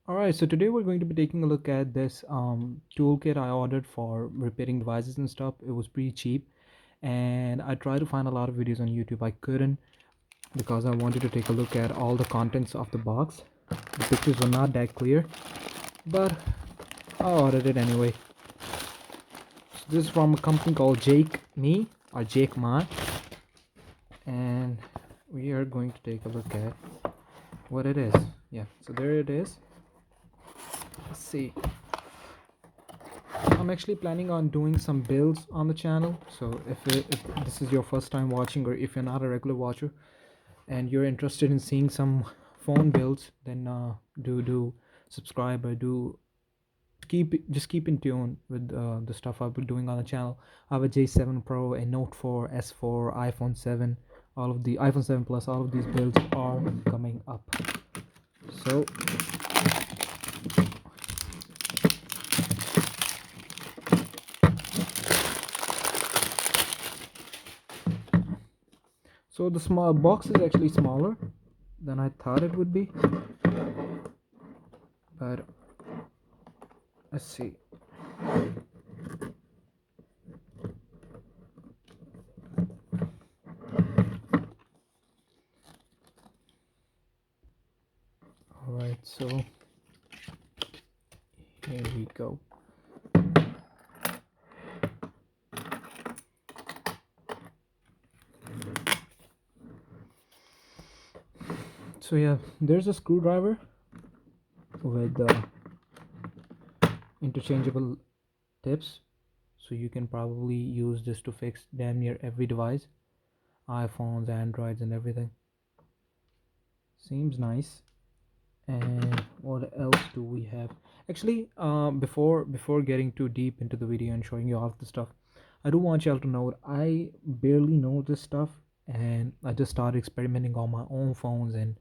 Alright, so today we're going to be taking a look at this toolkit I ordered for repairing devices and stuff. It was pretty cheap, and I tried to find a lot of videos on YouTube. I couldn't because I wanted to take a look at all the contents of the box. The pictures were not that clear, but I ordered it anyway. So this is from a company called JAKEMY or JAKEMY, and we are going to take a look at what it is. Yeah, so there it is. Let's see. I'm actually planning on doing some builds on the channel, so if this is your first time watching, or if you're not a regular watcher and you're interested in seeing some phone builds, then do subscribe, or do keep in tune with the stuff I've been doing on the channel. I have a J7 Pro, a Note 4, S4, iPhone 7, all of the iPhone 7 Plus, all of these builds are coming up. So the small box is actually smaller than I thought it would be, but let's see. Alright, so here we go. So yeah, there's a screwdriver with interchangeable tips, so you can probably use this to fix damn near every device, iPhones, Androids, and everything. Seems nice. And what else do we have? Actually, before getting too deep into the video and showing you all of the stuff, I do want y'all to know I barely know this stuff, and I just started experimenting on my own phones, and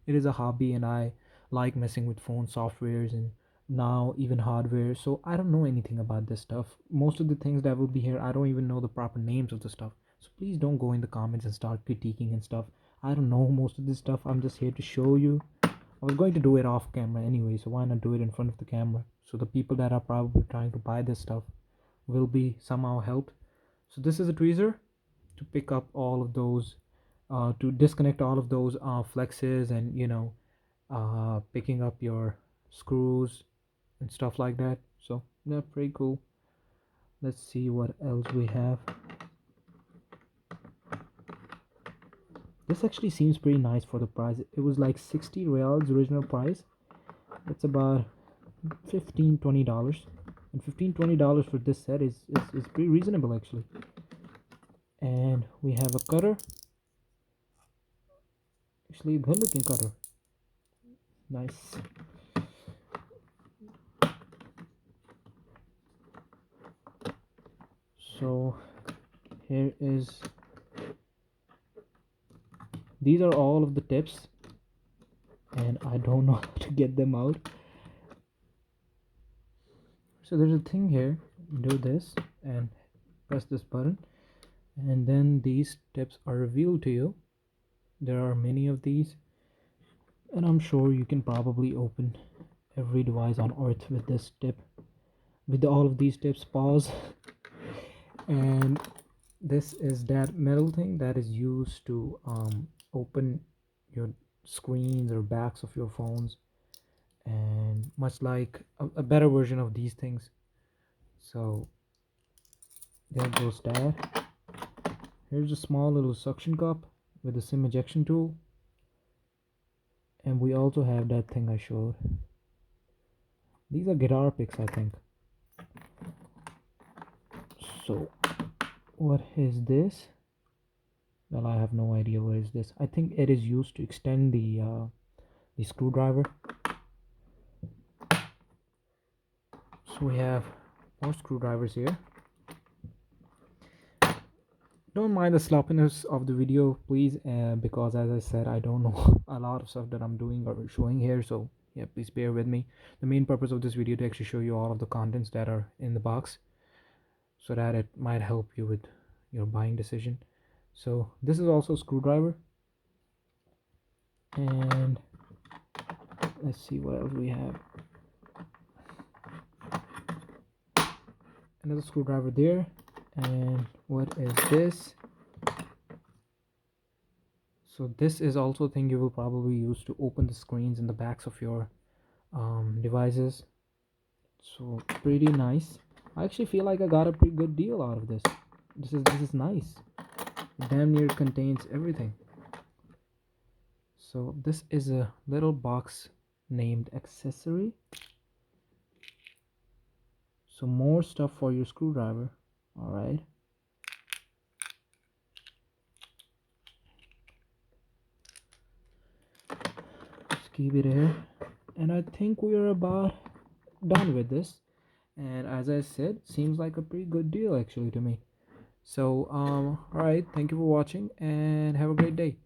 it is a hobby, and I like messing with phone softwares and now even hardware. So I don't know anything about this stuff. Most of the things that will be here, I don't even know the proper names of the stuff. So please don't go in the comments and start critiquing and stuff. I don't know most of this stuff. I'm just here to show you. I was going to do it off camera anyway, so why not do it in front of the camera? So the people that are probably trying to buy this stuff will be somehow helped. So this is a tweezer to pick up all of those, to disconnect all of those flexes, and picking up your screws and stuff like that. So yeah, pretty cool. Let's see what else we have. This actually seems pretty nice for the price. It was like 60 reals original price. It's about $15-20, and $15-20 for this set is pretty reasonable actually. And we have a cutter, actually a good looking cutter. Nice. So here is, these are all of the tips, and I don't know how to get them out. So there's a thing here, do this and press this button, and then these tips are revealed to you. There are many of these, and I'm sure you can probably open every device on earth with this tip, with all of these tips. Pause. And this is that metal thing that is used to open your screens or backs of your phones, and much like a better version of these things. So there goes that. Here's a small little suction cup with a SIM ejection tool, and we also have that thing I showed. These are guitar picks, I think. So what is this? Well, I have no idea what is this. I think it is used to extend the screwdriver. So we have more screwdrivers here. Don't mind the sloppiness of the video, please, because as I said, I don't know a lot of stuff that I'm doing or showing here, so yeah, please bear with me. The main purpose of this video to actually show you all of the contents that are in the box, so that it might help you with your buying decision. So this is also a screwdriver, and let's see what else we have. Another screwdriver there. And what is this? So this is also a thing you will probably use to open the screens and the backs of your devices. So pretty nice. I actually feel like I got a pretty good deal out of this. This is nice. Damn near contains everything. So this is a little box named accessory. So more stuff for your screwdriver. All right. Just keep it here. And I think we're about done with this. And as I said, seems like a pretty good deal actually to me. So all right, thank you for watching and have a great day.